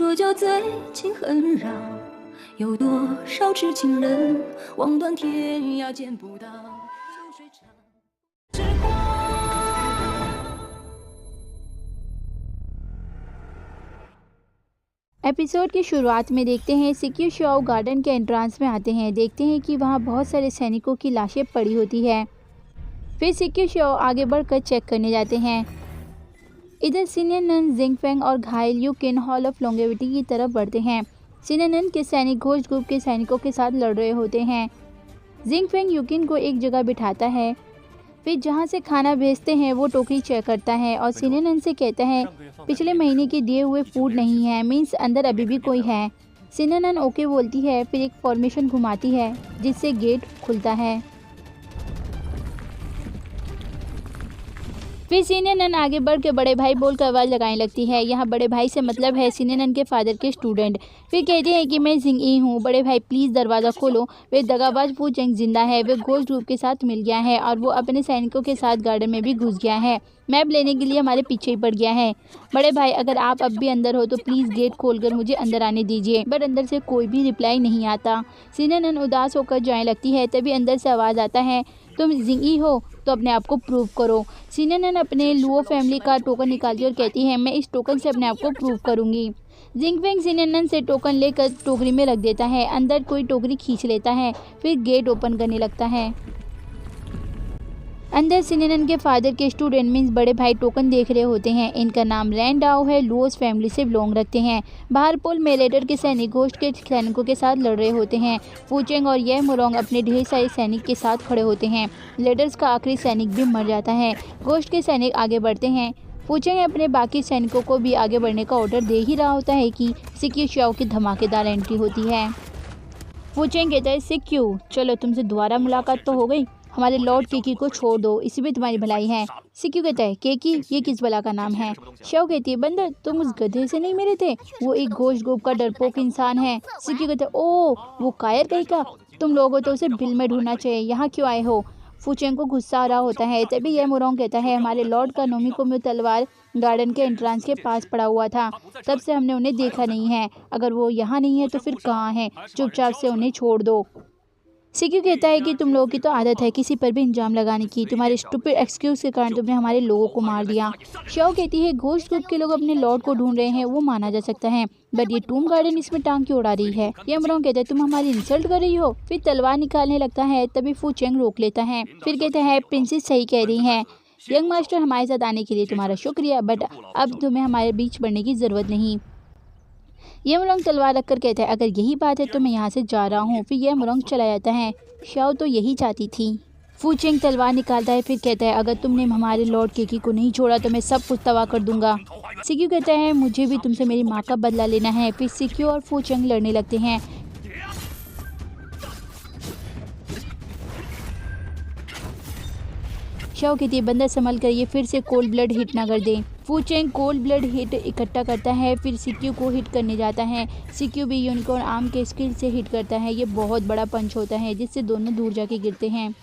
说就最近很绕，有多少痴情人望断天涯见不到，秋水长之光。एपिसोड की शुरुआत में देखते हैं सिक्यू शाओ गार्डन के एंट्रेंस में आते हैं। देखते हैं कि वहाँ बहुत सारे सैनिकों की लाशें पड़ी होती है। फिर सिक्यू शाओ आगे बढ़कर चेक करने जाते हैं। इधर सीनियर नन जिंगफेंग और घायल यूकिन हॉल ऑफ लॉन्गेविटी की तरफ बढ़ते हैं। सीनियर नन के सैनिक घोस्ट ग्रुप के सैनिकों के साथ लड़ रहे होते हैं। जिंगफेंग यूकिन को एक जगह बिठाता है, फिर जहाँ से खाना भेजते हैं वो टोकरी चेक करता है और सीनियर नन से कहता है पिछले महीने के दिए हुए फूड नहीं है, मीन्स अंदर अभी भी कोई है। सीनियर नन ओके बोलती है, फिर एक फॉर्मेशन घुमाती है जिससे गेट खुलता है। फिर सीनियर नन आगे बढ़ के बड़े भाई बोलकर आवाज़ लगाने लगती है। यहाँ बड़े भाई से मतलब है सीनियर नन के फादर के स्टूडेंट। फिर कहते हैं कि मैं जिंग-ई हूँ, बड़े भाई प्लीज़ दरवाज़ा खोलो। वे दगाबाज फू चेंग जिंदा है, वे घोस्ट ग्रुप के साथ मिल गया है और वो अपने सैनिकों के साथ गार्डन में भी घुस गया है। मैप लेने के लिए हमारे पीछे ही पड़ गया है। बड़े भाई अगर आप अब भी अंदर हो तो प्लीज़ गेट खोलकर मुझे अंदर आने दीजिए। बट अंदर से कोई भी रिप्लाई नहीं आता। सीनियर नन उदास होकर जाने लगती है, तभी अंदर से आवाज़ आता है तुम जिंग-ई हो तो अपने आप को प्रूव करो। सीनियर नन अपने लुओ फैमिली का टोकन निकालती है और कहती है मैं इस टोकन से अपने आप को प्रूव करूंगी। जिंगफेंग सीनियर नन से टोकन लेकर टोकरी में रख देता है। अंदर कोई टोकरी खींच लेता है, फिर गेट ओपन करने लगता है। अंदर सीनियर नन के फादर के स्टूडेंट मीन्स बड़े भाई टोकन देख रहे होते हैं। इनका नाम रैन डाओ है, लुओस फैमिली से बिलोंग रखते हैं। बाहर पोल मेलेटर के सैनिक घोस्ट के सैनिकों के साथ लड़ रहे होते हैं। फूचेंग और ये मोरोंग अपने ढेर सारे सैनिक के साथ खड़े होते हैं। लेडर्स का आखिरी सैनिक भी मर जाता है। घोस्ट के सैनिक आगे बढ़ते हैं। फूचेंग अपने बाकी सैनिकों को भी आगे बढ़ने का ऑर्डर दे ही रहा होता है कि सिक्यू शाओ की धमाकेदार एंट्री होती है। फूचेंग कहता है सिक्यू चलो तुमसे दोबारा मुलाकात तो हो गई, हमारे लॉर्ड केकी को छोड़ दो, इसी में तुम्हारी भलाई है। सिक्यू कहता है केकी ये किस बला का नाम है। शाओ कहती है बंदर तुम उस गधे से नहीं मिले थे, वो एक घोस्ट ग्रुप का डरपोक इंसान है। सिक्यू कहता है ओ वो कायर कहीं का, तुम लोगों तो उसे बिल में ढूंढना चाहिए, यहाँ क्यों आए हो। फूचेंग को गुस्सा आ रहा होता है, तभी ये मोरोंग कहता है हमारे लॉर्ड का नोमी को में तलवार गार्डन के एंट्रेंस के पास पड़ा हुआ था, तब से हमने उन्हें देखा नहीं है। अगर वो यहाँ नहीं है तो फिर कहाँ है, चुपचाप से उन्हें छोड़ दो। सिक्यू कहता है कि तुम लोगों की तो आदत है किसी पर भी इंजाम लगाने की, तुम्हारे स्टूपिड एक्सक्यूज के कारण तुमने हमारे लोगों को मार दिया। शाओ कहती है घोस्ट ग्रुप के लोग अपने लॉर्ड को ढूंढ रहे हैं, वो माना जा सकता है, बट ये टूम गार्डन इसमें टांग क्यों उड़ा रही है। ये मोरोंग कहता है तुम हमारी इंसल्ट कर रही हो। फिर तलवार निकालने लगता है, तभी फूचेंग रोक लेता है। फिर कहता है प्रिंसेस सही कह रही है, यंग मास्टर हमारे साथ आने के लिए तुम्हारा शुक्रिया, बट अब तुम्हें हमारे बीच बढ़ने की ज़रूरत नहीं। ये मोरोंग तलवार रखकर कहता है अगर यही बात है तो मैं यहाँ से जा रहा हूँ। फिर यह मोरोंग चला जाता है। शाओ तो यही चाहती थी। फूचेंग तलवार निकालता है, फिर कहता है अगर तुमने हमारे लॉर्ड केकी को नहीं छोड़ा तो मैं सब कुछ तबाह कर दूंगा। सिक्यू कहता है मुझे भी तुमसे मेरी माँ का बदला लेना है। फिर सिक्यू और फूचेंग लड़ने लगते हैं। शाओ कहती है बंदर संभल कर ये फिर से कोल्ड ब्लड हिट ना कर दे। फूचेंग कोल्ड ब्लड हिट इकट्ठा करता है, फिर सिक्यू को हिट करने जाता है। सिक्यू भी यूनिकॉर्न आर्म के स्किल से हिट करता है। ये बहुत बड़ा पंच होता है जिससे दोनों दूर जाके गिरते हैं।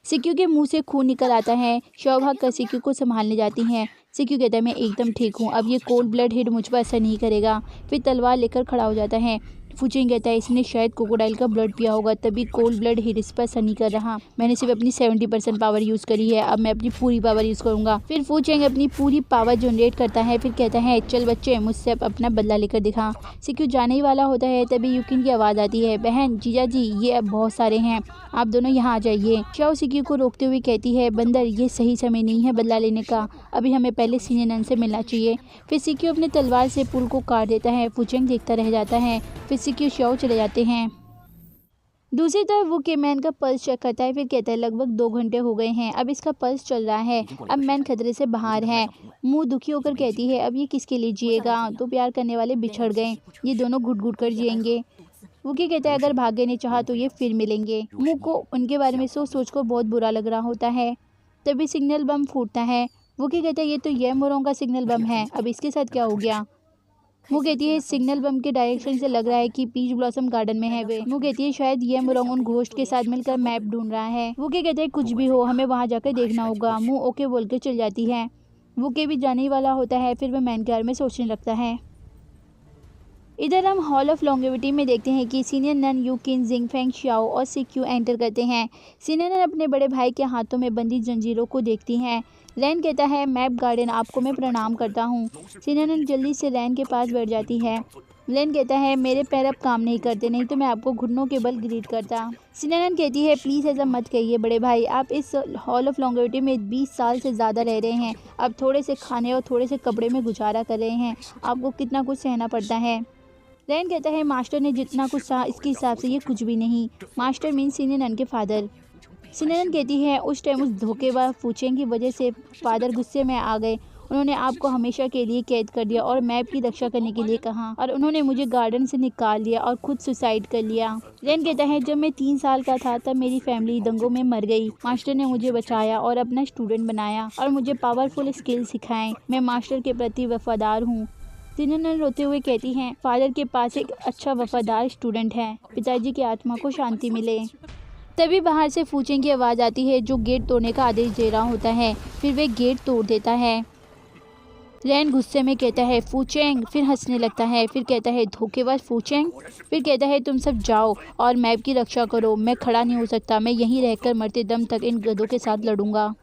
सिक्यू के मुंह से खून निकल आता है। शाओ भाग कर सिक्यू को संभालने जाती हैं। सिक्यू कहता है मैं एकदम ठीक हूँ, अब ये कोल्ड ब्लड हिट मुझ पर असर नहीं करेगा। फिर तलवार लेकर खड़ा हो जाता है। फूचेंग कहता है इसने शायद क्रोकोडाइल का ब्लड पिया होगा, तभी कोल्ड ब्लड हिट इस पर असर नहीं कर रहा। मैंने सिर्फ अपनी 70% पावर यूज़ करी है, अब मैं अपनी पूरी पावर यूज़ करूंगा। फिर फूचेंग अपनी पूरी पावर जनरेट करता है। फिर कहता है चल बच्चे मुझसे अब अपना बदला लेकर दिखा। सिक्यू जाने ही वाला होता है, तभी यूकिन की आवाज़ आती है बहन जीजा जी ये अब बहुत सारे हैं, आप दोनों यहाँ आ जाइए। शाओ सिक्यू को रोकते हुए कहती है बंदर ये सही समय नहीं है बदला लेने का, अभी हमें पहले सीनियर नन से मिलना चाहिए। फिर सिक्यू अपने तलवार से पुल को काट देता है। फूचेंग देखता रह जाता है। फिर सिक्यू शाओ चले जाते हैं। दूसरी तरफ वो के मैन का पल्स चेक करता है, फिर कहता है लगभग 2 घंटे हो गए हैं, अब इसका पल्स चल रहा है, अब मैन खतरे से बाहर है। मुंह दुखी होकर कहती है अब ये किसके लिए जिएगा, तो प्यार करने वाले बिछड़ गए, ये दोनों घुट घुट कर जिएंगे। वुकी कहता है अगर भाग्य ने चाहा तो ये फिर मिलेंगे। मुंह को उनके बारे में सोच सोच कर बहुत बुरा लग रहा होता है। तभी सिग्नल बम फूटता है। वुकी कहता है ये तो ये मोरोंग का सिग्नल बम है, अब इसके साथ क्या हो गया। वो कहती है सिग्नल बम के डायरेक्शन से लग रहा है कि पीच ब्लॉसम गार्डन में है वे। वो कहती है शायद ये मोरोंग उन घोस्ट के साथ मिलकर मैप ढूंढ रहा है। वो क्या कहते हैं कुछ भी हो हमें वहाँ जाकर देखना होगा। मुँह ओके बोल के चल जाती है। वुके भी जाने ही वाला होता है, फिर वह मैन के बारे में सोचने लगता है। इधर हम हॉल ऑफ लॉन्गेविटी में देखते हैं कि सीनियर नन यू किन जिंग फेंग शाओ और सिक्यू एंटर करते हैं। सीनियर नन अपने बड़े भाई के हाथों में बंदी जंजीरों को देखती हैं। रैन कहता है, मैप गार्डन आपको मैं प्रणाम करता हूँ। सीनियर नन जल्दी से रैन के पास बैठ जाती है। लेन कहता है, मेरे पैर अब काम नहीं करते, नहीं तो मैं आपको घुटनों के बल ग्रीट करता। सिनेनन कहती है, प्लीज़ ऐसा मत कहिए बड़े भाई, आप इस हॉल ऑफ लॉन्गेविटी में 20 साल से ज़्यादा रह रहे हैं। अब थोड़े से खाने और थोड़े से कपड़े में गुजारा कर रहे हैं, आपको कितना कुछ सहना पड़ता है। रैन कहता है, मास्टर ने जितना कुछ सहा इसके हिसाब से ये कुछ भी नहीं। मास्टर मीन सिनेनन के फादर। सिनेनन कहती है, उस टाइम उस धोखेबाज फूचेंग की वजह से फादर गुस्से में आ गए। उन्होंने आपको हमेशा के लिए कैद कर दिया और मैप की रक्षा करने के लिए कहा, और उन्होंने मुझे गार्डन से निकाल दिया और खुद सुसाइड कर लिया। रैन कहता है, जब मैं 3 साल का था तब मेरी फैमिली दंगों में मर गई। मास्टर ने मुझे बचाया और अपना स्टूडेंट बनाया और मुझे पावरफुल स्किल सिखाएं। मैं मास्टर के प्रति वफादार हूँ। सिनेनन रोते हुए कहती हैं, फादर के पास एक अच्छा वफादार स्टूडेंट है। पिताजी की आत्मा को शांति मिले। तभी बाहर से फूचेंग की आवाज़ आती है, जो गेट तोड़ने का आदेश दे रहा होता है। फिर वे गेट तोड़ देता है। रैन गुस्से में कहता है, फूचेंग, फिर हंसने लगता है। फिर कहता है, धोखेबाज फूचेंग। फिर कहता है, तुम सब जाओ और मैप की रक्षा करो, मैं खड़ा नहीं हो सकता, मैं यहीं रहकर मरते दम तक इन गधों के साथ लड़ूंगा।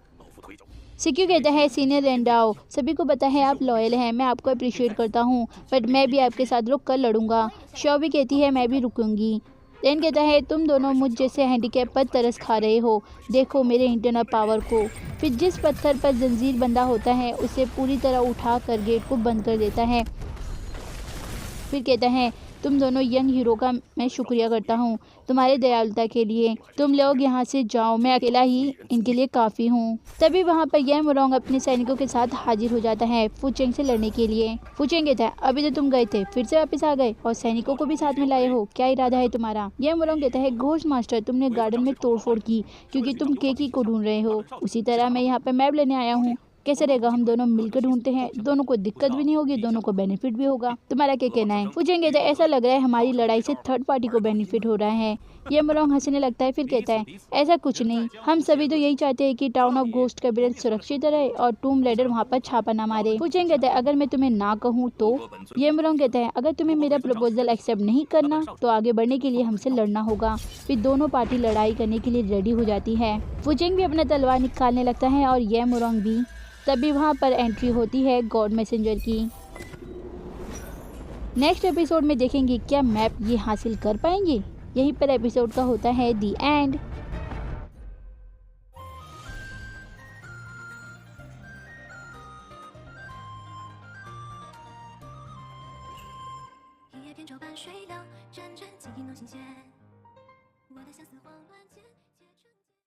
सिक्यू कहता है, सीनियर रेंडाओ, सभी को पता है आप लॉयल हैं, मैं आपको अप्रिशिएट करता हूँ, बट मैं भी आपके साथ रुक कर लड़ूंगा। शॉ भी कहती है, मैं भी रुकूंगी। रैन कहता है, तुम दोनों मुझ जैसे हैंडीकैप पर तरस खा रहे हो, देखो मेरे इंटरनल पावर को। फिर जिस पत्थर पर जंजीर बंधा होता है उसे पूरी तरह उठा कर गेट को बंद कर देता है। फिर कहता है, तुम दोनों यंग हीरो का मैं शुक्रिया करता हूँ तुम्हारे दयालुता के लिए। तुम लोग यहाँ से जाओ, मैं अकेला ही इनके लिए काफ़ी हूँ। तभी वहाँ पर ये मुरोंग अपने सैनिकों के साथ हाजिर हो जाता है फूचेंग से लड़ने के लिए। फूचेंग कहता है, अभी तो तुम गए थे, फिर से वापस आ गए और सैनिकों को भी साथ में लाए हो, क्या इरादा है तुम्हारा? ये मुरोंग कहता है, घोस्ट मास्टर, तुमने गार्डन में तोड़फोड़ की क्योंकि तुम केकी को ढूंढ रहे हो, उसी तरह मैं यहाँ पे मैप लेने आया हूँ। कैसे रहेगा, हम दोनों मिलकर ढूंढते हैं, दोनों को दिक्कत भी नहीं होगी, दोनों को बेनिफिट भी होगा। तुम्हारा क्या कहना है? पूछेंगे तो ऐसा लग रहा है हमारी लड़ाई से थर्ड पार्टी को बेनिफिट हो रहा है। ये मरोंग हंसने लगता है। फिर कहता है, ऐसा कुछ नहीं, हम सभी तो यही चाहते हैं कि टाउन ऑफ घोस्ट कैपिटल सुरक्षित रहे और टूम रेडर वहाँ पर छापा न मारे। पूछेंगे कहता है, अगर मैं तुम्हें ना कहूँ तो? ये मरोंग कहता है, अगर तुम्हें मेरा प्रपोजल एक्सेप्ट नहीं करना तो आगे बढ़ने के लिए हमसे लड़ना होगा। फिर दोनों पार्टी लड़ाई करने के लिए रेडी हो जाती है। फुचेंग भी अपना तलवार निकालने लगता है और ये मुरोंग भी। तभी वहाँ पर एंट्री होती है गॉड मैसेंजर की। नेक्स्ट एपिसोड में देखेंगे क्या मैप ये हासिल कर पाएंगे। यहीं पर एपिसोड का होता है दी एंड।一叶扁舟般水流，阵阵记忆弄心弦，我的相思慌乱间。